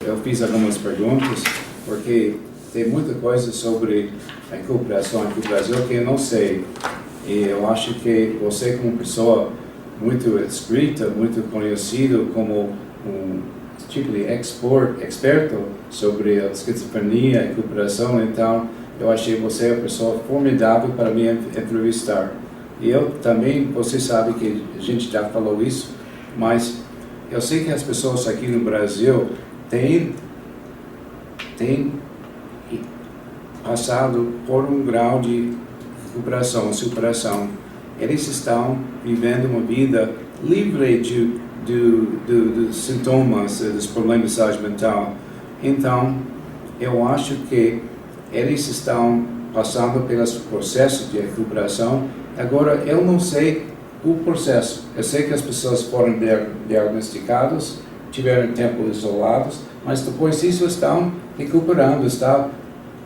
eu fiz algumas perguntas, porque tem muita coisa sobre a recuperação aqui no Brasil que eu não sei. E eu acho que você, como pessoa muito escrita, muito conhecido como um tipo de experto sobre a esquizofrenia e recuperação, então eu achei você uma pessoa formidável para me entrevistar. E eu também, você sabe que a gente já falou isso, mas eu sei que as pessoas aqui no Brasil têm passado por um grau de recuperação, superação. Eles estão vivendo uma vida livre dos sintomas, dos problemas de saúde mental. Então, eu acho que eles estão passando pelos processos de recuperação. Agora, eu não sei o processo. Eu sei que as pessoas foram diagnosticadas, tiveram tempo isolados, mas depois disso estão recuperando, estão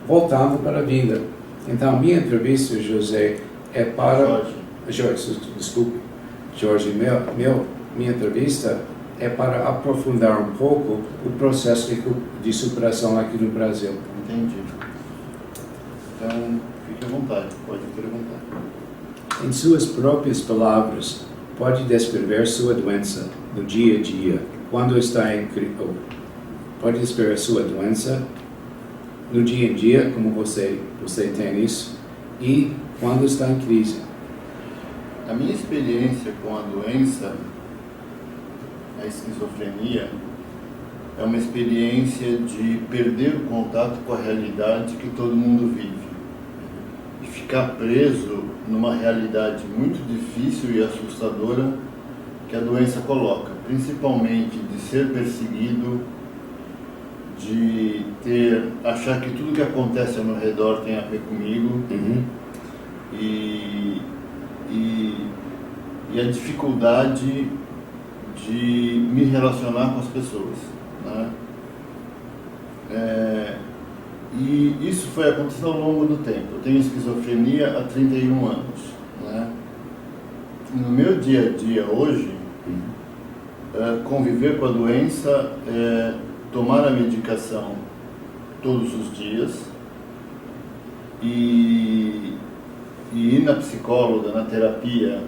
voltando para a vida. Então, minha entrevista, José, é para... Jorge, desculpe. Jorge, minha entrevista é para aprofundar um pouco o processo de superação aqui no Brasil. Entendi. Então, fique à vontade, pode perguntar. Em suas próprias palavras, pode descrever sua doença no dia a dia, quando está em crise. Pode descrever sua doença no dia a dia, como você tem isso, e quando está em crise. A minha experiência com a doença, a esquizofrenia, é uma experiência de perder o contato com a realidade que todo mundo vive. E ficar preso numa realidade muito difícil e assustadora que a doença coloca, principalmente de ser perseguido, de achar que tudo que acontece ao meu redor tem a ver comigo, e a dificuldade de me relacionar com as pessoas, né? E isso foi acontecendo ao longo do tempo. Eu tenho esquizofrenia há 31 anos, né? No meu dia a dia hoje, conviver com a doença é tomar a medicação todos os dias e ir na psicóloga, na terapia,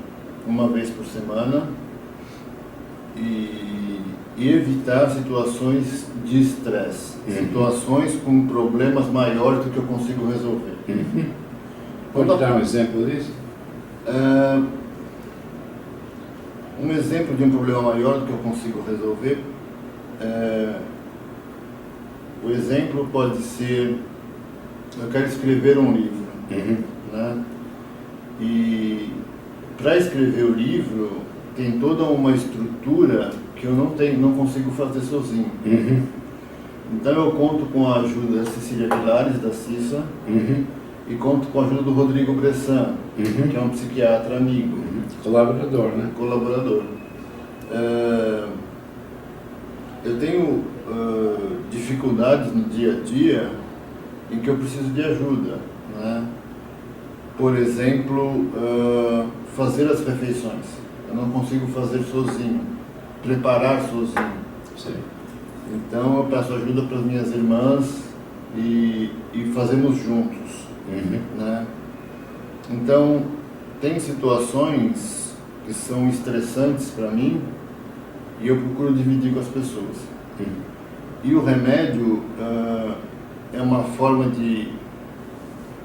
uma vez por semana e evitar situações de estresse, situações com problemas maiores do que eu consigo resolver. Pode dar um exemplo disso? Um exemplo de um problema maior do que eu consigo resolver, o exemplo pode ser, eu quero escrever um livro, né? E para escrever o livro tem toda uma estrutura que eu não consigo fazer sozinho. Então eu conto com a ajuda da Cecília Vilares, da Cissa, e conto com a ajuda do Rodrigo Bressan, que é um psiquiatra amigo. Colaborador, né? Colaborador. Eu tenho dificuldades no dia a dia em que eu preciso de ajuda, né? Por exemplo, fazer as refeições. Eu não consigo fazer sozinho, preparar sozinho. Sim. Então eu peço ajuda para as minhas irmãs e fazemos juntos, né? Então tem situações que são estressantes para mim e eu procuro dividir com as pessoas. E o remédio é uma forma de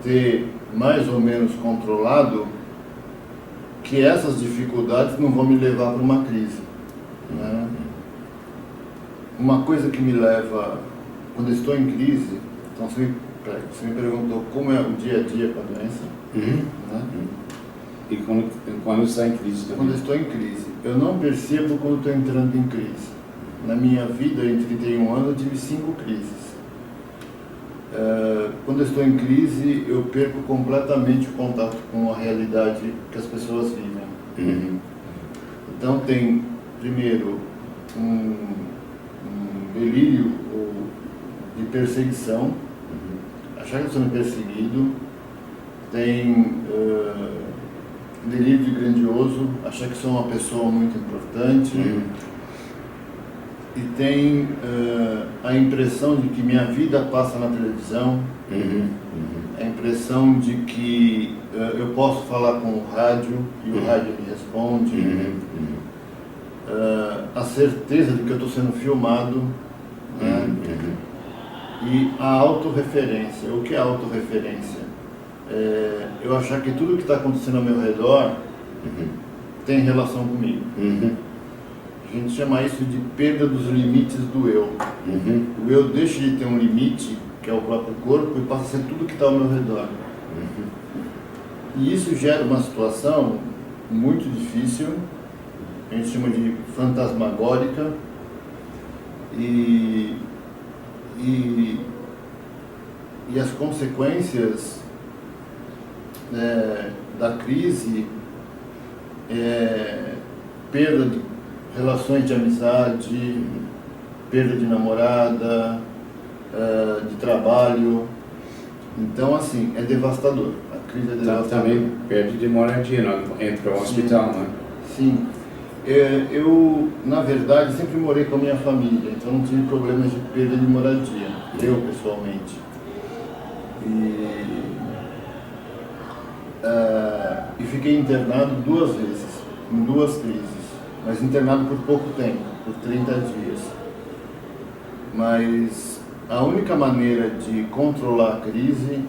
ter mais ou menos controlado que essas dificuldades não vão me levar para uma crise, né? Uma coisa que me leva, quando eu estou em crise, então você me perguntou como é o dia a dia com a doença, né? E quando está em crise também? Quando eu estou em crise, eu não percebo quando estou entrando em crise. Na minha vida, em 31 anos, eu tive 5 crises. Quando eu estou em crise, eu perco completamente o contato com a realidade que as pessoas vivem. Então tem, primeiro, um delírio de perseguição, achar que eu estou sendo perseguido. Tem delírio de grandioso, achar que sou uma pessoa muito importante. e tem a impressão de que minha vida passa na televisão, a impressão de que eu posso falar com o rádio e o rádio me responde, a certeza de que eu estou sendo filmado, né? E a autorreferência. O que é a autorreferência? Eu achar que tudo que está acontecendo ao meu redor tem relação comigo. A gente chama isso de perda dos limites do eu. O eu deixa de ter um limite, que é o próprio corpo, e passa a ser tudo que está ao meu redor. E isso gera uma situação muito difícil, a gente chama de fantasmagórica, e as consequências da crise perda de relações de amizade, perda de namorada, de trabalho. Então, assim, é devastador. A crise é devastadora. Também perde de moradia, entra no hospital, né? Sim. Eu, na verdade, sempre morei com a minha família, então não tive problemas de perda de moradia, eu pessoalmente. E fiquei internado 2 vezes, em 2 crises, mas internado por pouco tempo, por 30 dias. Mas a única maneira de controlar a crise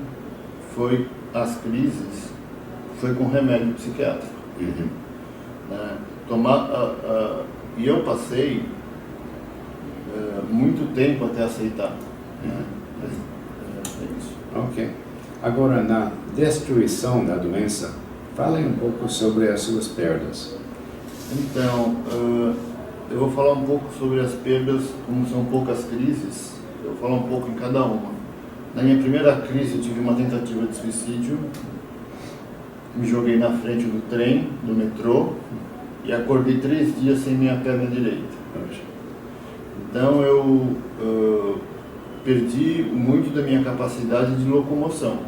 as crises foi com remédio psiquiátrico. Né? E eu passei muito tempo até aceitar. Né? É isso. Ok. Agora, na destruição da doença, fale um pouco sobre as suas perdas. Então, eu vou falar um pouco sobre as perdas, como são poucas crises, eu vou falar um pouco em cada uma. Na minha primeira crise eu tive uma tentativa de suicídio, me joguei na frente do trem, do metrô, e acordei 3 dias sem minha perna direita. Então eu perdi muito da minha capacidade de locomoção.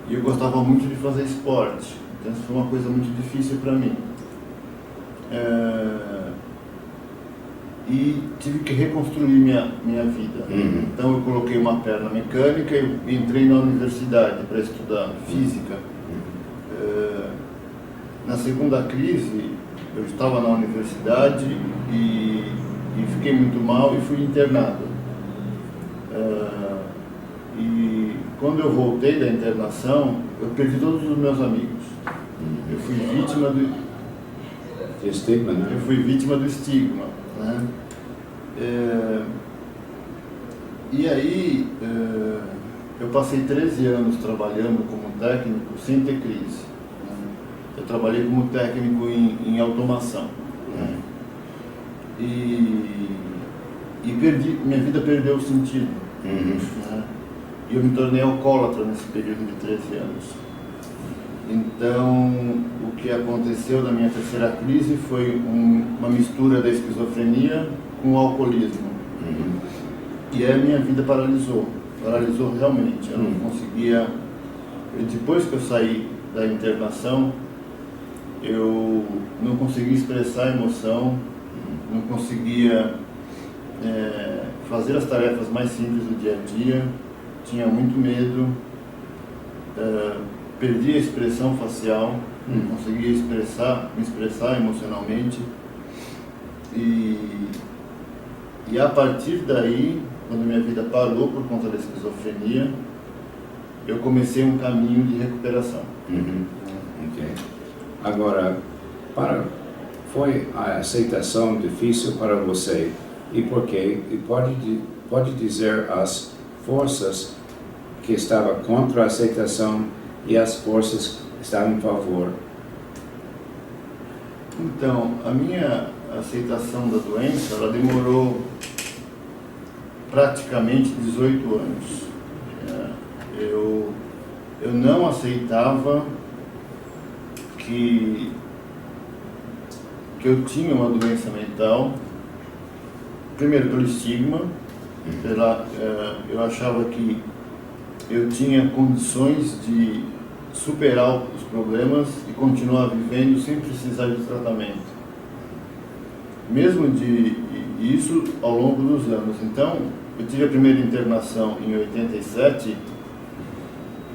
E eu gostava muito de fazer esporte, então isso foi uma coisa muito difícil para mim. E tive que reconstruir minha vida. Então eu coloquei uma perna mecânica e entrei na universidade para estudar física. Na segunda crise, eu estava na universidade e fiquei muito mal e fui internado. E quando eu voltei da internação, eu perdi todos os meus amigos. Eu fui vítima do estigma, né? Eu fui vítima do estigma, né? E aí eu passei 13 anos trabalhando como técnico sem ter crise. Eu trabalhei como técnico em automação. Né? E minha vida perdeu o sentido. Né? E eu me tornei alcoólatra nesse período de 13 anos. Então, o que aconteceu na minha terceira crise foi uma mistura da esquizofrenia com o alcoolismo. E aí a minha vida paralisou realmente. Eu não conseguia... Depois que eu saí da internação, eu não conseguia expressar a emoção, não conseguia fazer as tarefas mais simples do dia a dia, tinha muito medo, perdi a expressão facial, não conseguia me expressar emocionalmente. E a partir daí, quando minha vida parou por conta da esquizofrenia, eu comecei um caminho de recuperação. Ok. Agora, foi a aceitação difícil para você e por quê? E pode dizer as forças que estavam contra a aceitação e as forças que estavam em favor? Então, a minha aceitação da doença, ela demorou praticamente 18 anos. Eu não aceitava que eu tinha uma doença mental, primeiro pelo estigma, eu achava que eu tinha condições de superar os problemas e continuar vivendo sem precisar de tratamento. Mesmo E isso ao longo dos anos. Então, eu tive a primeira internação em 87.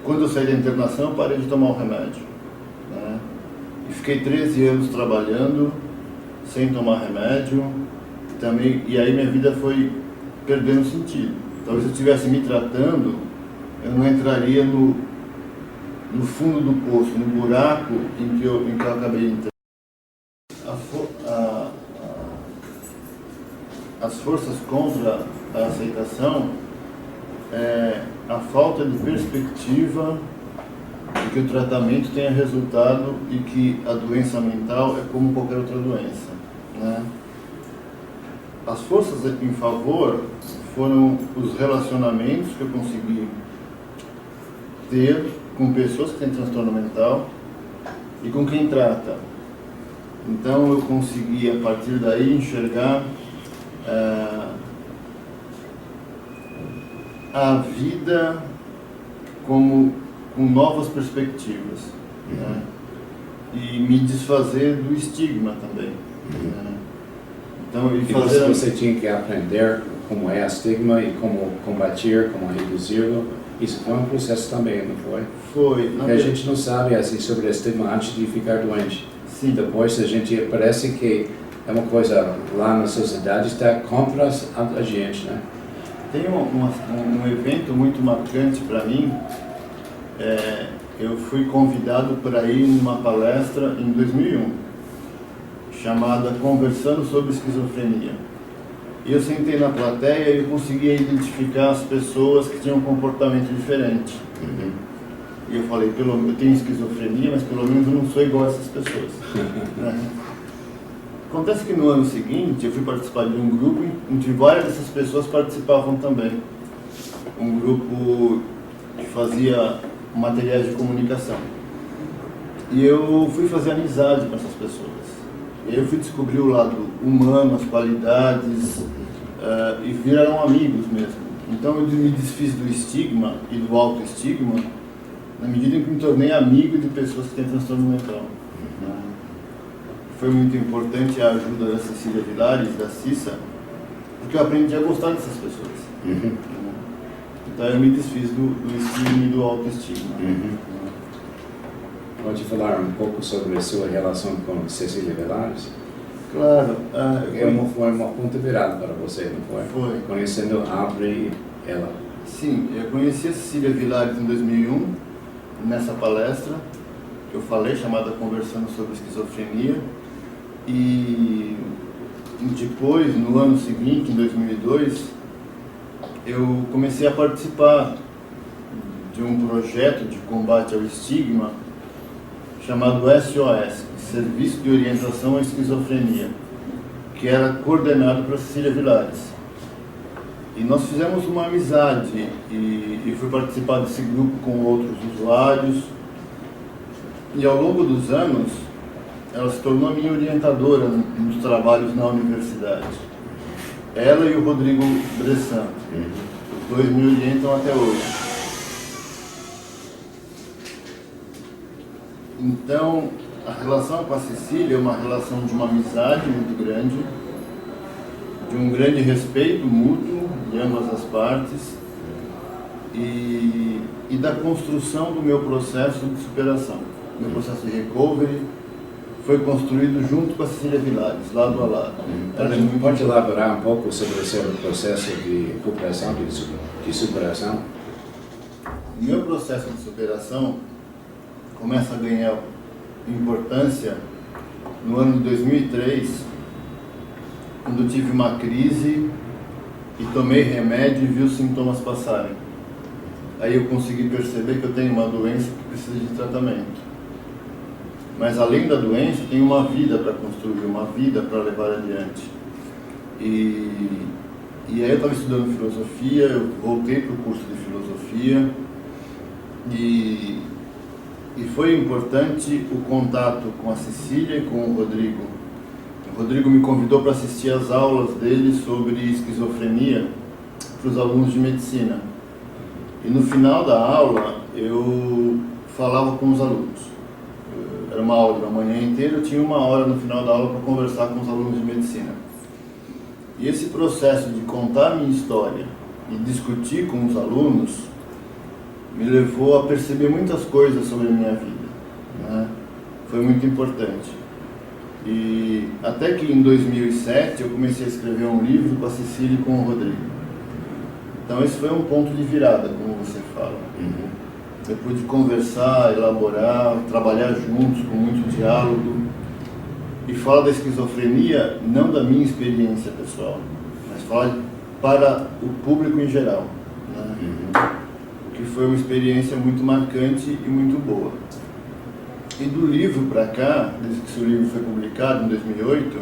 Quando eu saí da internação, eu parei de tomar o remédio, né? E fiquei 13 anos trabalhando, sem tomar remédio. Também, e aí minha vida foi perdendo sentido. Talvez se eu estivesse me tratando, eu não entraria no fundo do poço, no buraco em que eu acabei entrando. As forças contra a aceitação é a falta de perspectiva de que o tratamento tenha resultado e que a doença mental é como qualquer outra doença, né? As forças em favor foram os relacionamentos que eu consegui ter com pessoas que têm transtorno mental e com quem trata. Então eu consegui, a partir daí, enxergar a vida com novas perspectivas, né? E me desfazer do estigma também, né? Então, você tinha que aprender como é o estigma e como combater, como reduzi-lo. Isso foi um processo também, não foi? Foi. Porque a gente não sabe assim sobre o estigma antes de ficar doente. Sim. Depois a gente parece que é uma coisa lá na sociedade está contra a gente, né? Tem um evento muito marcante para mim. Eu fui convidado para ir numa palestra em 2001, chamada Conversando sobre Esquizofrenia. E eu sentei na plateia e eu conseguia identificar as pessoas que tinham um comportamento diferente. Uhum. E eu falei, eu tenho esquizofrenia, mas pelo menos eu não sou igual a essas pessoas. Acontece que no ano seguinte eu fui participar de um grupo em que várias dessas pessoas participavam também. Um grupo que fazia materiais de comunicação. E eu fui fazer amizade com essas pessoas. E eu fui descobrir o lado humano, as qualidades, e viraram amigos mesmo. Então eu me desfiz do estigma e do autoestigma na medida em que me tornei amigo de pessoas que têm transtorno mental. Foi muito importante a ajuda da Cecília Vilares, da Cissa, porque eu aprendi a gostar dessas pessoas. Uhum. Então eu me desfiz do estigma e do autoestigma. Uhum. Pode falar um pouco sobre a sua relação com Cecília Vilares? Claro. Foi uma ponta virada para você, não foi? Foi. Conhecendo a Abre e ela. Sim, eu conheci a Cecília Vilares em 2001, nessa palestra que eu falei, chamada Conversando sobre Esquizofrenia. E depois, no ano seguinte, em 2002, eu comecei a participar de um projeto de combate ao estigma chamado SOS, Serviço de Orientação à Esquizofrenia, que era coordenado por Cecília Vilares. E nós fizemos uma amizade e fui participar desse grupo com outros usuários. E ao longo dos anos, ela se tornou a minha orientadora nos trabalhos na universidade. Ela e o Rodrigo Bressan, os dois me orientam até hoje. Então, a relação com a Cecília é uma relação de uma amizade muito grande, de um grande respeito mútuo de ambas as partes e da construção do meu processo de superação. Meu processo de recovery foi construído junto com a Cecília Vilares, lado a lado. Pode elaborar um pouco sobre o seu processo de recuperação, de superação? O meu processo de superação começa a ganhar importância no ano de 2003, quando eu tive uma crise e tomei remédio e vi os sintomas passarem. Aí eu consegui perceber que eu tenho uma doença que precisa de tratamento. Mas além da doença, tem uma vida para construir, uma vida para levar adiante. E aí eu estava estudando filosofia, eu voltei para o curso de filosofia e foi importante o contato com a Cecília e com o Rodrigo. O Rodrigo me convidou para assistir às aulas dele sobre esquizofrenia para os alunos de medicina. E no final da aula, eu falava com os alunos. Era uma aula da manhã inteira, eu tinha uma hora no final da aula para conversar com os alunos de medicina. E esse processo de contar a minha história e discutir com os alunos me levou a perceber muitas coisas sobre a minha vida, né? Foi muito importante. E até que em 2007 eu comecei a escrever um livro com a Cecília e com o Rodrigo. Então esse foi um ponto de virada, como você fala. Eu pude conversar, elaborar, trabalhar juntos, com muito diálogo. E fala da esquizofrenia não da minha experiência pessoal, mas fala para o público em geral, né? Que foi uma experiência muito marcante e muito boa. E do livro para cá, desde que seu livro foi publicado em 2008,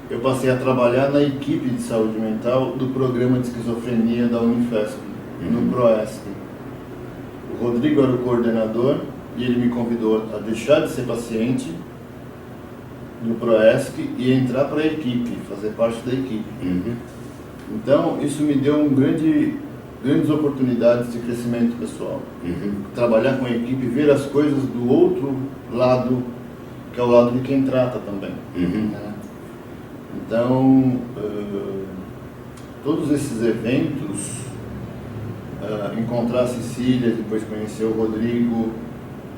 eu passei a trabalhar na equipe de saúde mental do programa de esquizofrenia da Unifesp, no PROESC. O Rodrigo era o coordenador e ele me convidou a deixar de ser paciente do PROESC e entrar para a equipe, fazer parte da equipe. Então, isso me deu grandes oportunidades de crescimento pessoal. Trabalhar com a equipe, ver as coisas do outro lado, que é o lado de quem trata também. Né? Então, todos esses eventos, encontrar a Cecília, depois conhecer o Rodrigo,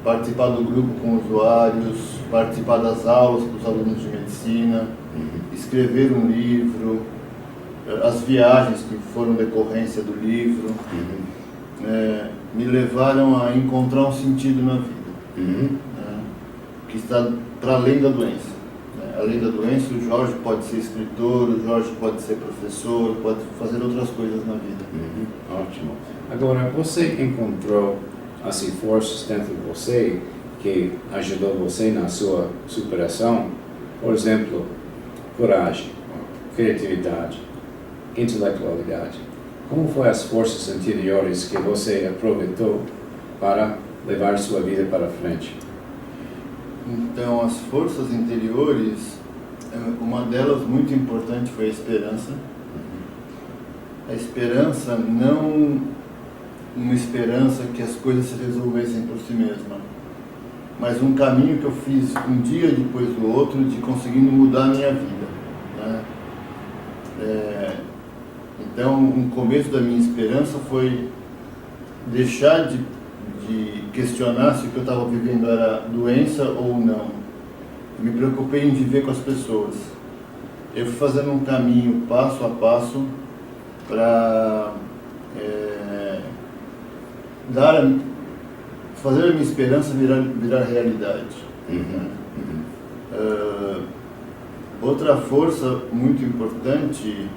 participar do grupo com usuários, participar das aulas com os alunos de medicina, escrever um livro, as viagens que foram decorrência do livro, me levaram a encontrar um sentido na vida, que está para além da doença. Além da doença, o Jorge pode ser escritor, o Jorge pode ser professor, pode fazer outras coisas na vida. Ótimo. Agora, você encontrou assim, forças dentro de você que ajudou você na sua superação? Por exemplo, coragem, criatividade, intelectualidade. Como foram as forças interiores que você aproveitou para levar sua vida para frente? Então, as forças interiores, uma delas muito importante foi a esperança. A esperança, não uma esperança que as coisas se resolvessem por si mesma, mas um caminho que eu fiz um dia depois do outro de conseguindo mudar a minha vida, né? Então, um começo da minha esperança foi deixar de questionar se o que eu estava vivendo era doença ou não. Me preocupei em viver com as pessoas. Eu fui fazendo um caminho passo a passo para fazer a minha esperança virar realidade. Outra força muito importante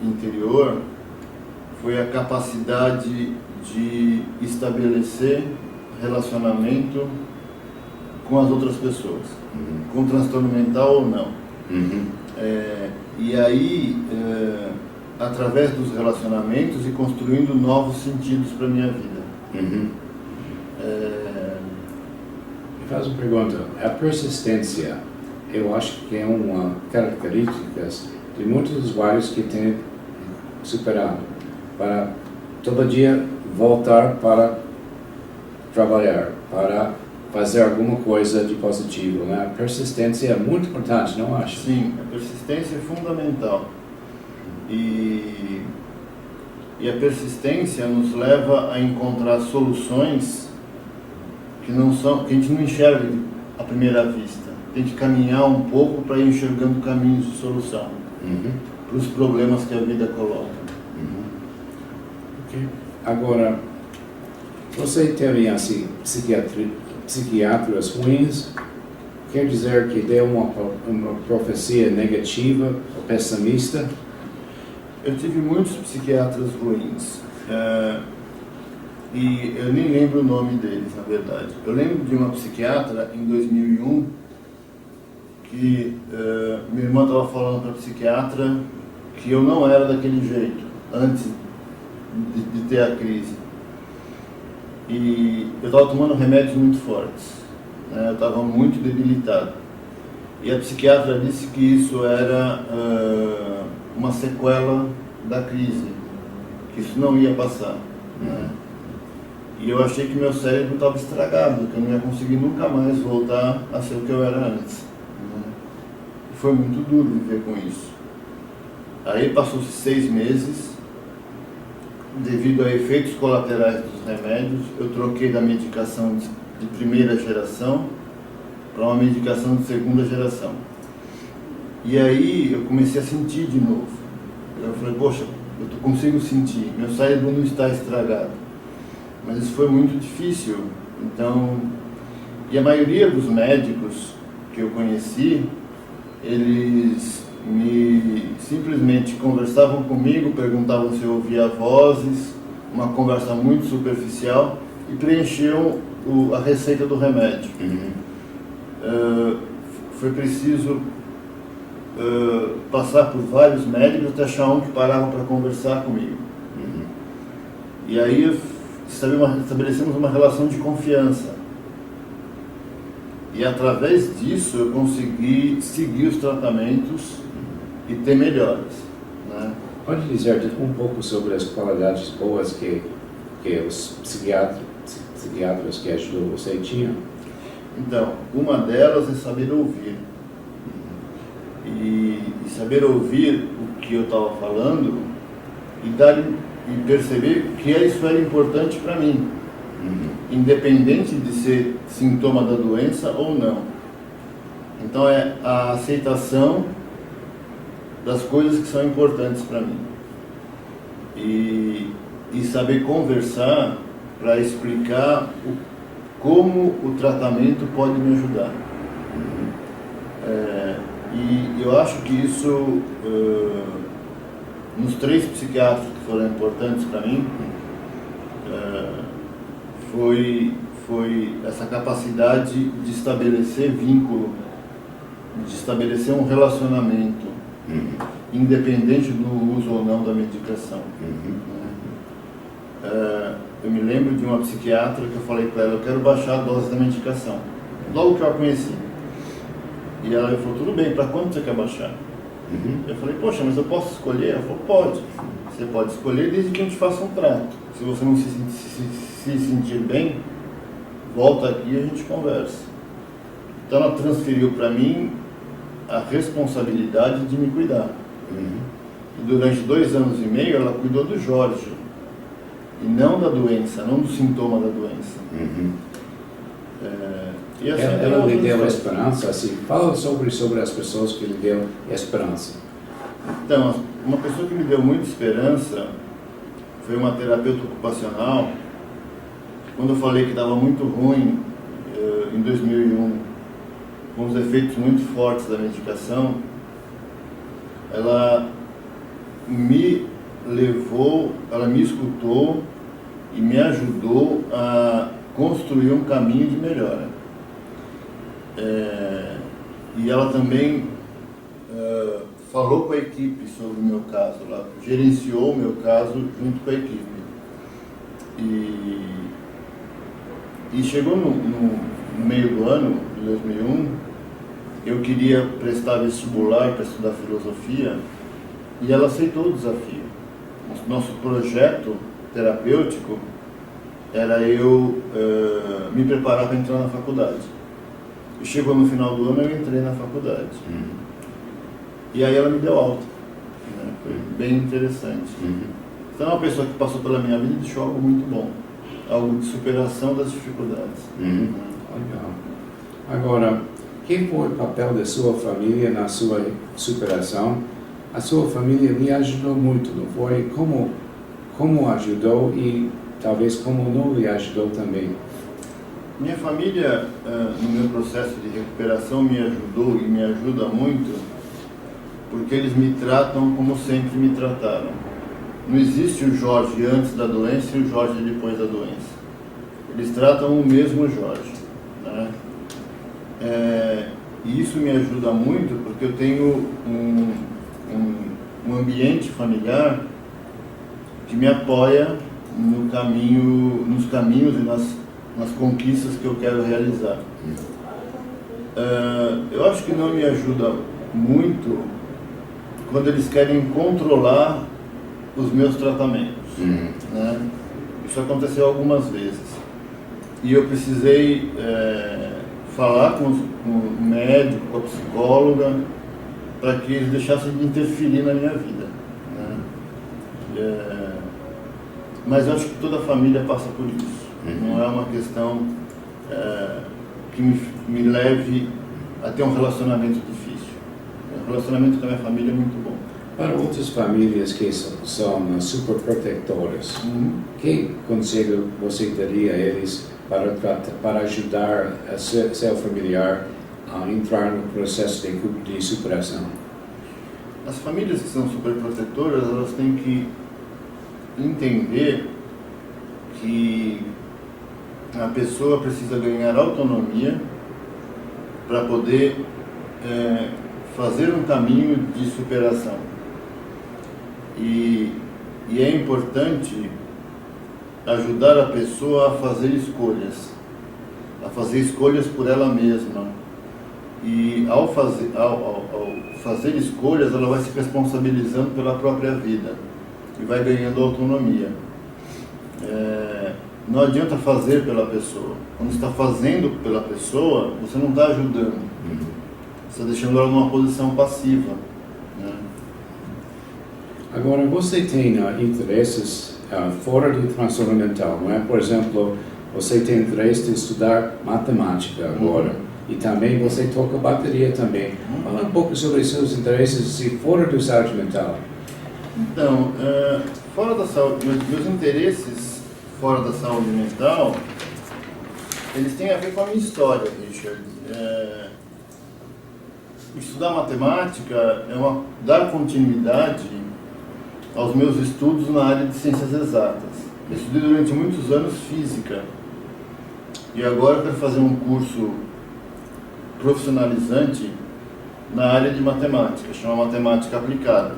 interior foi a capacidade de estabelecer relacionamento com as outras pessoas, com transtorno mental ou não. E aí, através dos relacionamentos e construindo novos sentidos para a minha vida. Me faz uma pergunta. A persistência, eu acho que é uma característica de muitos usuários que têm superado, para todo dia voltar para trabalhar, para fazer alguma coisa de positivo, né? A persistência é muito importante, não acha? Sim, a persistência é fundamental. E a persistência nos leva a encontrar soluções que a gente não enxerga à primeira vista. Tem que caminhar um pouco para ir enxergando caminhos de solução para os problemas que a vida coloca. Okay. Agora, você teve assim psiquiatras ruins? Quer dizer que deu uma profecia negativa ou pessimista? Eu tive muitos psiquiatras ruins, e eu nem lembro o nome deles, na verdade. Eu lembro de uma psiquiatra em 2001 que minha irmã estava falando para a psiquiatra que eu não era daquele jeito, antes de ter a crise. E eu estava tomando remédios muito fortes, né? Eu estava muito debilitado. E a psiquiatra disse que isso era uma sequela da crise, que isso não ia passar, né? E eu achei que meu cérebro estava estragado, que eu não ia conseguir nunca mais voltar a ser o que eu era antes, né? E foi muito duro viver com isso. Aí passou-se 6 meses, devido a efeitos colaterais dos remédios, eu troquei da medicação de primeira geração para uma medicação de segunda geração. E aí eu comecei a sentir de novo. Eu falei, poxa, eu consigo sentir, meu cérebro não está estragado. Mas isso foi muito difícil. Então, e a maioria dos médicos que eu conheci, eles simplesmente conversavam comigo, perguntavam se eu ouvia vozes, uma conversa muito superficial, e preenchiam a receita do remédio. Foi preciso passar por vários médicos até achar um que parava para conversar comigo. E aí estabelecemos uma relação de confiança. E através disso eu consegui seguir os tratamentos e ter melhoras, né? Pode dizer um pouco sobre as qualidades boas que os psiquiatras que ajudou você tinham? Então, uma delas é saber ouvir. E saber ouvir o que eu estava falando e perceber que isso era importante para mim, independente de ser sintoma da doença ou não. Então é a aceitação das coisas que são importantes para mim e saber conversar para explicar como o tratamento pode me ajudar. E eu acho que isso, nos 3 psiquiatras que foram importantes para mim, foi essa capacidade de estabelecer vínculo, de estabelecer um relacionamento, independente do uso ou não da medicação. Eu me lembro de uma psiquiatra que eu falei para ela, eu quero baixar a dose da medicação, logo que eu a conheci. E ela falou, tudo bem, para quanto você quer baixar? Eu falei, poxa, mas eu posso escolher? Ela falou, pode. Você pode escolher desde que a gente faça um trato. Se você não se sentir bem, volta aqui e a gente conversa. Então ela transferiu para mim a responsabilidade de me cuidar. E durante 2 anos e meio ela cuidou do Jorge. E não da doença, não do sintoma da doença. E assim, ela lhe deu esperança, assim, fala sobre as pessoas que lhe deu esperança. Então, uma pessoa que me deu muita esperança foi uma terapeuta ocupacional. Quando eu falei que estava muito ruim, em 2001, com os efeitos muito fortes da medicação, ela me levou, ela me escutou e me ajudou a construir um caminho de melhora. E ela também falou com a equipe sobre o meu caso, ela gerenciou o meu caso junto com a equipe. E chegou no meio do ano, de 2001, eu queria prestar vestibular para estudar filosofia e ela aceitou o desafio. Nosso projeto terapêutico era eu me preparar para entrar na faculdade. E chegou no final do ano, eu entrei na faculdade. E aí ela me deu alta, né? Foi bem interessante. Então é uma pessoa que passou pela minha vida e deixou algo muito bom, algo de superação das dificuldades. Legal. Agora, quem foi o papel da sua família na sua superação? A sua família me ajudou muito, não foi? Como ajudou e talvez como não lhe ajudou também? Minha família, no meu processo de recuperação, me ajudou e me ajuda muito, porque eles me tratam como sempre me trataram. Não existe o Jorge antes da doença e o Jorge depois da doença. Eles tratam o mesmo Jorge, né? E isso me ajuda muito porque eu tenho um ambiente familiar que me apoia no caminho, nos caminhos e nas conquistas que eu quero realizar. Eu acho que não me ajuda muito quando eles querem controlar os meus tratamentos, né? Isso aconteceu algumas vezes e eu precisei falar com o médico, com a psicóloga, para que eles deixassem de interferir na minha vida, né? Mas eu acho que toda família passa por isso. Não é uma questão que me leve a ter um relacionamento difícil. O relacionamento com a minha família é muito bom. Para outras famílias que são super protetoras, que conselho você daria a eles para ajudar a seu familiar a entrar no processo de superação? As famílias que são super protetoras, elas têm que entender que a pessoa precisa ganhar autonomia para poder fazer um caminho de superação. E é importante ajudar a pessoa a fazer escolhas por ela mesma. E ao fazer escolhas, ela vai se responsabilizando pela própria vida e vai ganhando autonomia. Não adianta fazer pela pessoa. Quando você está fazendo pela pessoa, você não está ajudando. Você está deixando ela numa posição passiva, né? Agora, você tem interesses fora do transtorno mental, não é? Por exemplo, você tem interesse em estudar matemática agora. E também você toca bateria também. Fala um pouco sobre seus interesses fora da saúde mental. Então, fora da saúde, meus interesses fora da saúde mental, eles têm a ver com a minha história, Richard. Estudar matemática dar continuidade aos meus estudos na área de ciências exatas. Eu estudei durante muitos anos física e agora quero fazer um curso profissionalizante na área de matemática, chama Matemática Aplicada.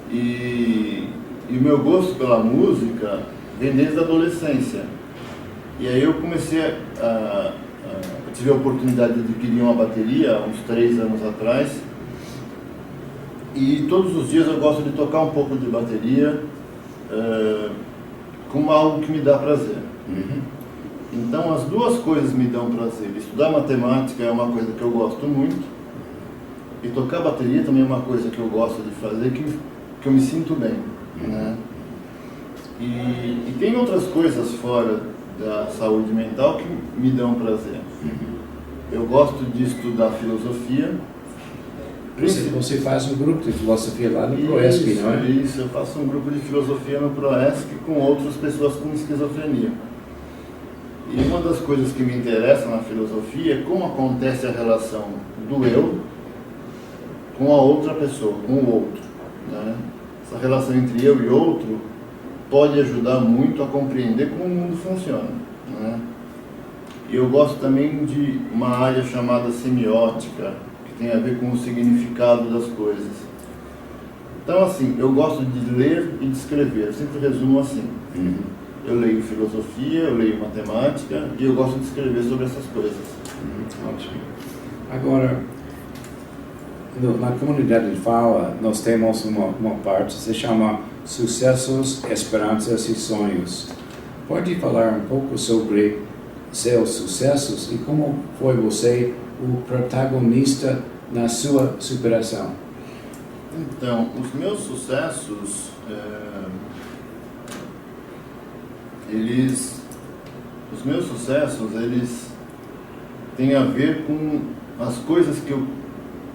E o meu gosto pela música vem desde a adolescência. E aí eu comecei eu tive a oportunidade de adquirir uma bateria uns 3 anos atrás. E todos os dias eu gosto de tocar um pouco de bateria como algo que me dá prazer. Então as duas coisas me dão prazer. Estudar matemática é uma coisa que eu gosto muito. E tocar bateria também é uma coisa que eu gosto de fazer, que eu me sinto bem, né? E tem outras coisas fora da saúde mental que me dão prazer. Eu gosto de estudar filosofia. Você faz um grupo de filosofia lá no ProESC, não é? Isso, eu faço um grupo de filosofia no ProESC com outras pessoas com esquizofrenia. E uma das coisas que me interessa na filosofia é como acontece a relação do eu com a outra pessoa, com o outro, né? Essa relação entre eu e outro pode ajudar muito a compreender como o mundo funciona, né? E eu gosto também de uma área chamada semiótica, que tem a ver com o significado das coisas. Então, assim, eu gosto de ler e de escrever, eu sempre resumo assim. Eu leio filosofia, eu leio matemática e eu gosto de escrever sobre essas coisas. Ótimo. Agora, na comunidade de fala, nós temos uma parte que se chama Sucessos, Esperanças e Sonhos. Pode falar um pouco sobre seus sucessos e como foi você o protagonista na sua superação? Então, os meus sucessos, eles têm a ver com as coisas que eu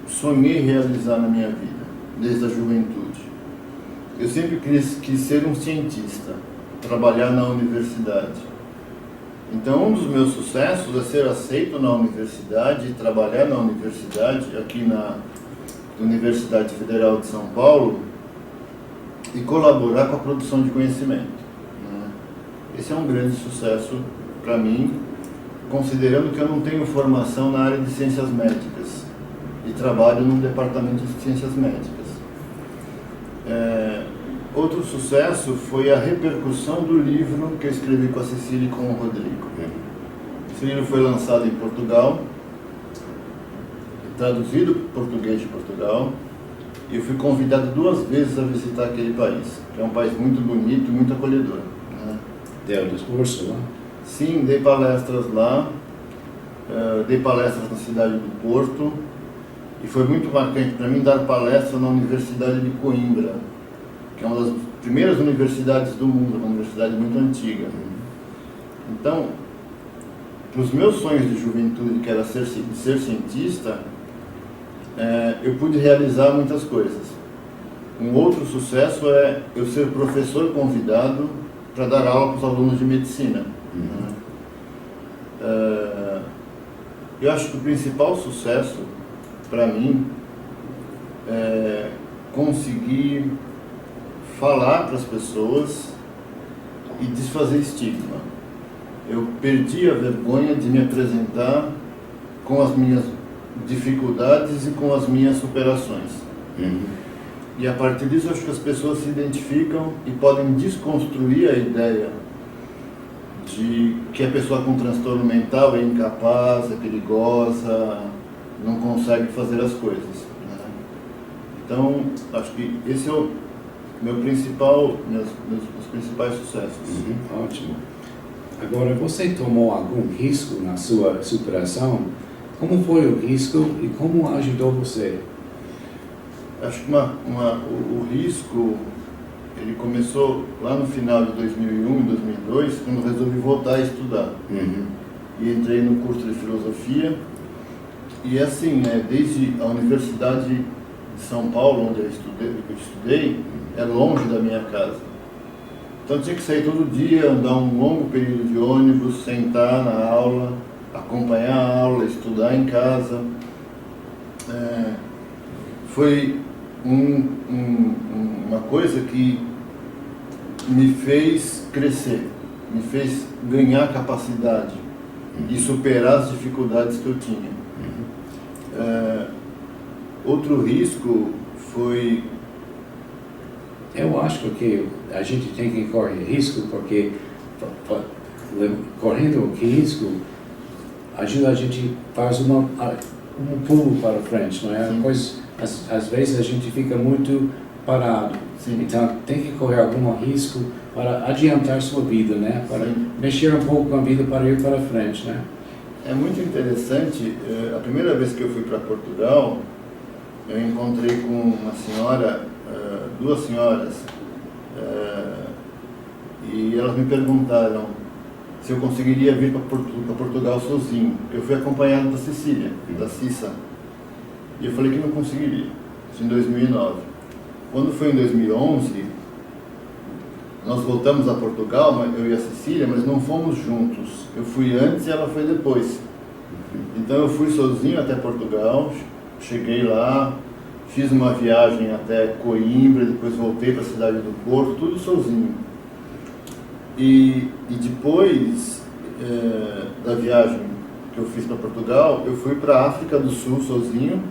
sonhei realizar na minha vida, desde a juventude. Eu sempre quis ser um cientista, trabalhar na universidade. Então, um dos meus sucessos é ser aceito na universidade e trabalhar na universidade, aqui na Universidade Federal de São Paulo, e colaborar com a produção de conhecimento, né? Esse é um grande sucesso para mim, considerando que eu não tenho formação na área de ciências médicas e trabalho no departamento de ciências médicas. Outro sucesso foi a repercussão do livro que eu escrevi com a Cecília e com o Rodrigo. Esse livro foi lançado em Portugal, traduzido para o português de Portugal, e eu fui convidado 2 vezes a visitar aquele país, que é um país muito bonito e muito acolhedor, né? Deu discurso lá? Sim, dei palestras lá, dei palestras na cidade do Porto, E foi muito marcante para mim dar palestra na Universidade de Coimbra, que é uma das primeiras universidades do mundo, uma universidade muito antiga. Então, para os meus sonhos de juventude, que era ser cientista, eu pude realizar muitas coisas. Um outro sucesso é eu ser professor convidado para dar aula para os alunos de medicina. Eu acho que o principal sucesso para mim é conseguir falar para as pessoas e desfazer estigma. Eu perdi a vergonha de me apresentar com as minhas dificuldades e com as minhas superações. E a partir disso, acho que as pessoas se identificam e podem desconstruir a ideia de que a pessoa com transtorno mental é incapaz, é perigosa, não consegue fazer as coisas, né? Então, acho que esse é o meus principais sucessos. Ótimo. Agora, você tomou algum risco na sua superação? Como foi o risco e como ajudou você? Acho que o risco ele começou lá no final de 2001 e 2002, quando eu resolvi voltar a estudar. E entrei no curso de filosofia. E assim, desde a Universidade de São Paulo, onde eu estudei, é longe da minha casa. Então eu tinha que sair todo dia, andar um longo período de ônibus, sentar na aula, acompanhar a aula, estudar em casa. Foi uma coisa que me fez crescer, me fez ganhar capacidade e superar as dificuldades que eu tinha. Outro risco foi... Eu acho que a gente tem que correr risco porque correndo risco ajuda a gente faz um pulo para frente, não é? Pois, às vezes a gente fica muito parado. Sim. Então tem que correr algum risco para adiantar sua vida, né? Para mexer um pouco com a vida para ir para frente, né? É muito interessante. A primeira vez que eu fui para Portugal, eu encontrei com uma senhora, duas senhoras, e elas me perguntaram se eu conseguiria vir para Portugal sozinho. Eu fui acompanhado da Cecília, da Cissa, e eu falei que não conseguiria. Isso em 2009. Quando foi em 2011, nós voltamos a Portugal, eu e a Cecília, mas não fomos juntos. Eu fui antes e ela foi depois. Então eu fui sozinho até Portugal, cheguei lá, fiz uma viagem até Coimbra, depois voltei para a cidade do Porto, tudo sozinho. E depois da viagem que eu fiz para Portugal, eu fui para a África do Sul sozinho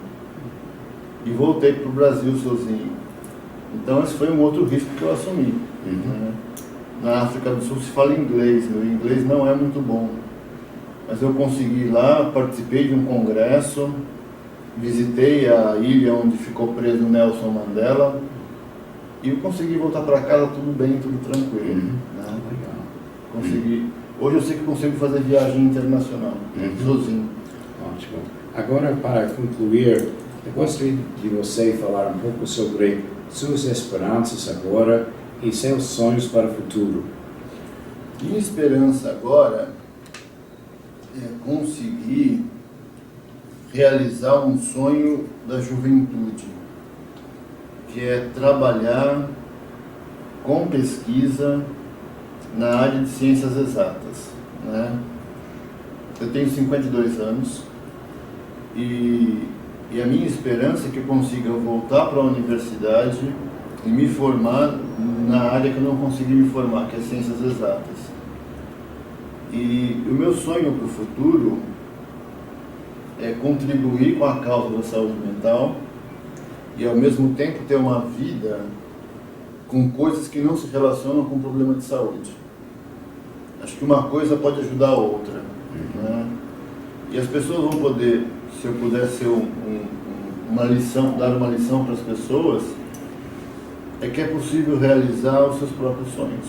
e voltei para o Brasil sozinho. Então esse foi um outro risco que eu assumi. Né? Na África do Sul se fala inglês, meu inglês não é muito bom. Mas eu consegui ir lá, participei de um congresso, visitei a ilha onde ficou preso Nelson Mandela e eu consegui voltar para casa tudo bem, tudo tranquilo. Né? Consegui. Hoje eu sei que consigo fazer viagem internacional, sozinho. Ótimo. Agora, para concluir, eu gostaria de você falar um pouco sobre suas esperanças agora e seus sonhos para o futuro. Minha esperança agora é conseguir realizar um sonho da juventude, que é trabalhar com pesquisa na área de ciências exatas. Né? Eu tenho 52 anos e a minha esperança é que eu consiga voltar para a universidade e me formar na área que eu não consegui me formar, que é ciências exatas. E o meu sonho para o futuro é contribuir com a causa da saúde mental e ao mesmo tempo ter uma vida com coisas que não se relacionam com problema de saúde. Acho que uma coisa pode ajudar a outra. Né? E as pessoas vão poder, se eu puder ser uma lição, dar uma lição para as pessoas, é que é possível realizar os seus próprios sonhos.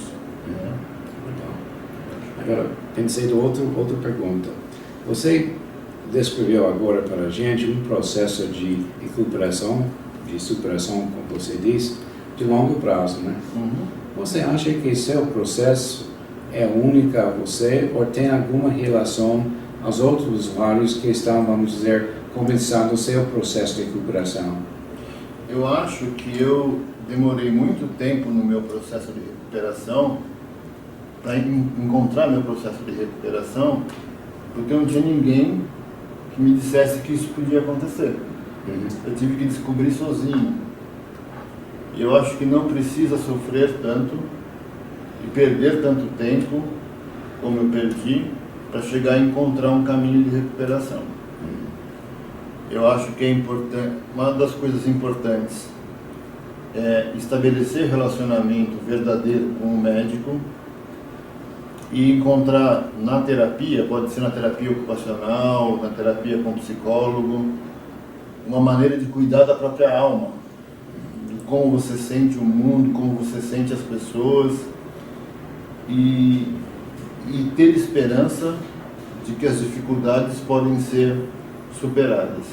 Agora, pensei em outra pergunta. Você descreveu agora para a gente um processo de recuperação, de superação, como você disse, de longo prazo, né? Você acha que seu processo é único a você ou tem alguma relação aos outros usuários que estão, vamos dizer, começando o seu processo de recuperação? Eu acho que eu demorei muito tempo no meu processo de recuperação para encontrar meu processo de recuperação, porque não tinha ninguém que me dissesse que isso podia acontecer. Eu tive que descobrir sozinho. E eu acho que não precisa sofrer tanto e perder tanto tempo como eu perdi para chegar a encontrar um caminho de recuperação. Eu acho que é importante, uma das coisas importantes é estabelecer relacionamento verdadeiro com o médico e encontrar na terapia, pode ser na terapia ocupacional, na terapia com psicólogo, uma maneira de cuidar da própria alma, de como você sente o mundo, como você sente as pessoas e ter esperança de que as dificuldades podem ser superadas.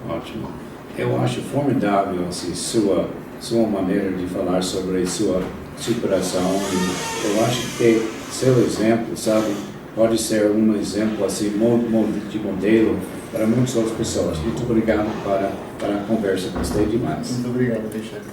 Ótimo. Eu acho formidável assim, sua maneira de falar sobre sua superação. Eu acho que seu exemplo, sabe, pode ser um exemplo assim, de modelo para muitas outras pessoas. Muito obrigado para a conversa, gostei demais. Muito obrigado, Richard.